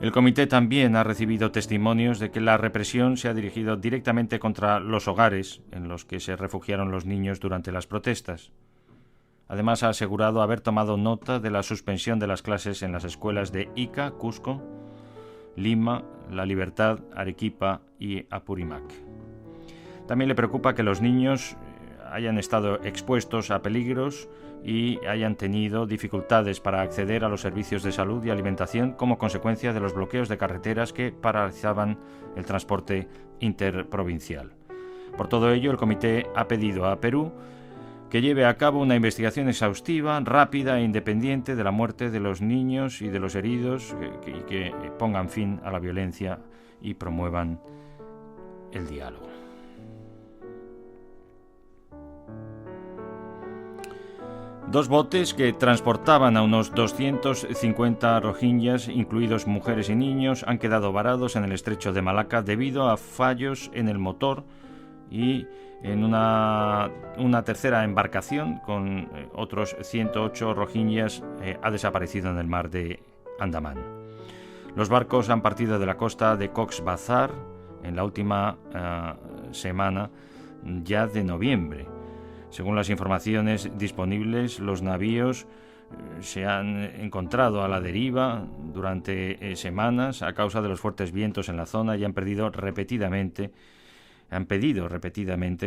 El comité también ha recibido testimonios de que la represión se ha dirigido directamente contra los hogares en los que se refugiaron los niños durante las protestas. Además, ha asegurado haber tomado nota de la suspensión de las clases en las escuelas de Ica, Cusco, Lima, La Libertad, Arequipa y Apurímac. También le preocupa que los niños hayan estado expuestos a peligros y hayan tenido dificultades para acceder a los servicios de salud y alimentación como consecuencia de los bloqueos de carreteras que paralizaban el transporte interprovincial. Por todo ello, el comité ha pedido a Perú que lleve a cabo una investigación exhaustiva, rápida e independiente de la muerte de los niños y de los heridos y que pongan fin a la violencia y promuevan el diálogo. Dos botes que transportaban a unos 250 rohingyas, incluidos mujeres y niños, han quedado varados en el estrecho de Malaca debido a fallos en el motor, y en una tercera embarcación con otros 108 rohingyas ha desaparecido en el mar de Andamán. Los barcos han partido de la costa de Cox's Bazar en la última semana ya de noviembre. Según las informaciones disponibles, los navíos se han encontrado a la deriva durante semanas a causa de los fuertes vientos en la zona y han pedido repetidamente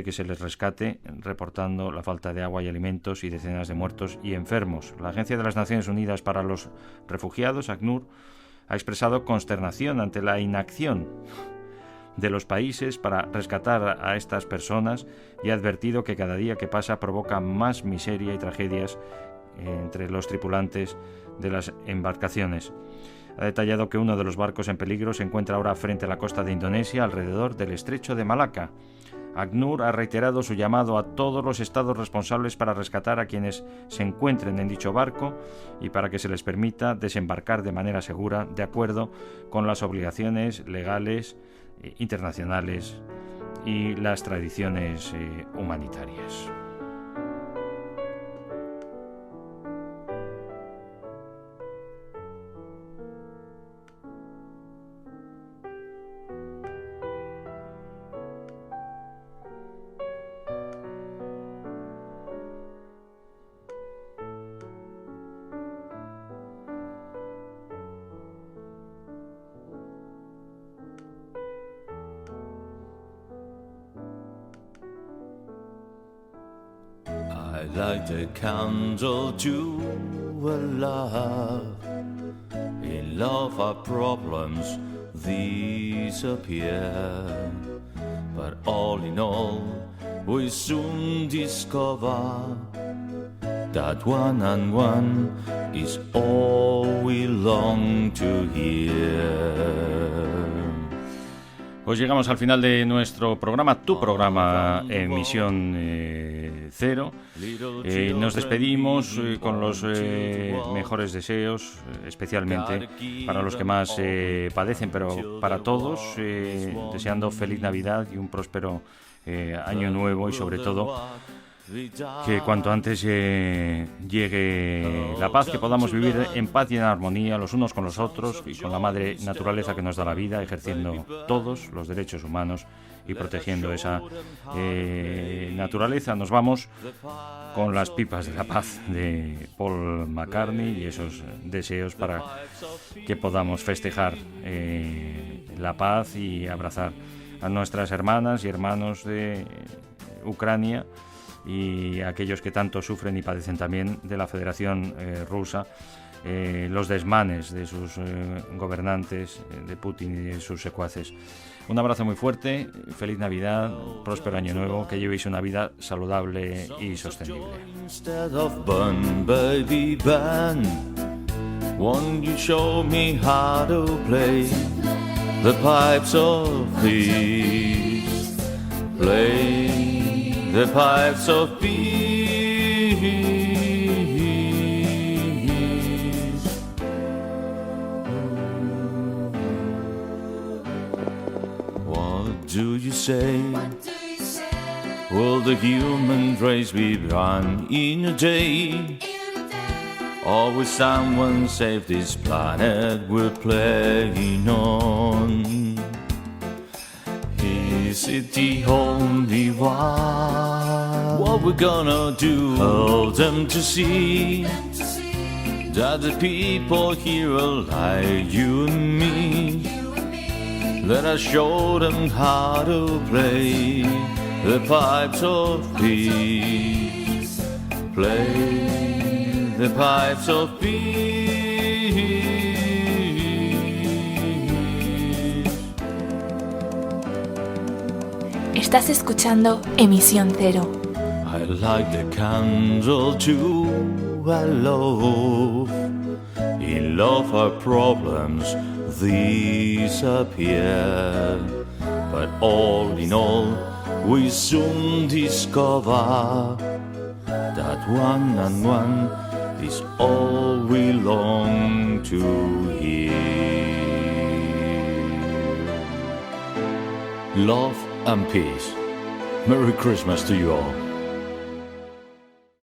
que se les rescate, reportando la falta de agua y alimentos y decenas de muertos y enfermos. La Agencia de las Naciones Unidas para los Refugiados, ACNUR, ha expresado consternación ante la inacción de los países para rescatar a estas personas y ha advertido que cada día que pasa provoca más miseria y tragedias entre los tripulantes de las embarcaciones. Ha detallado que uno de los barcos en peligro se encuentra ahora frente a la costa de Indonesia, alrededor del estrecho de Malaca. ACNUR ha reiterado su llamado a todos los estados responsables para rescatar a quienes se encuentren en dicho barco y para que se les permita desembarcar de manera segura, de acuerdo con las obligaciones legales internacionales y las tradiciones humanitarias. I light a candle to a love. In love our problems disappear. But all in all, we soon discover that one and one is all we long to hear. Pues llegamos al final de nuestro programa, tu programa Emisión Cero. Nos despedimos con los mejores deseos, especialmente para los que más padecen, pero para todos, deseando feliz Navidad y un próspero año nuevo y sobre todo que cuanto antes llegue la paz, que podamos vivir en paz y en armonía los unos con los otros y con la madre naturaleza que nos da la vida, ejerciendo todos los derechos humanos y protegiendo esa naturaleza. Nos vamos con las pipas de la paz de Paul McCartney y esos deseos para que podamos festejar la paz y abrazar a nuestras hermanas y hermanos de Ucrania y aquellos que tanto sufren y padecen también de la Federación Rusa, los desmanes de sus gobernantes, de Putin y de sus secuaces. Un abrazo muy fuerte, feliz Navidad, próspero año nuevo, que llevéis una vida saludable y sostenible. Won't you show me how to play the pipes of peace? Play the pipes of peace. What do you say? Will the human race be run in a day? Or will someone save this planet we're playing on? Is it the only one? What we're gonna do? Help them to see that the people here are like you and me. Let us show them how to play the pipes of peace. Play the pipes of peace. Estás escuchando Emisión Cero. I light the candle to our love. In love our problems disappear. But all in all, we soon discover that one and one is all we long to hear. Love and peace. Merry Christmas to you all.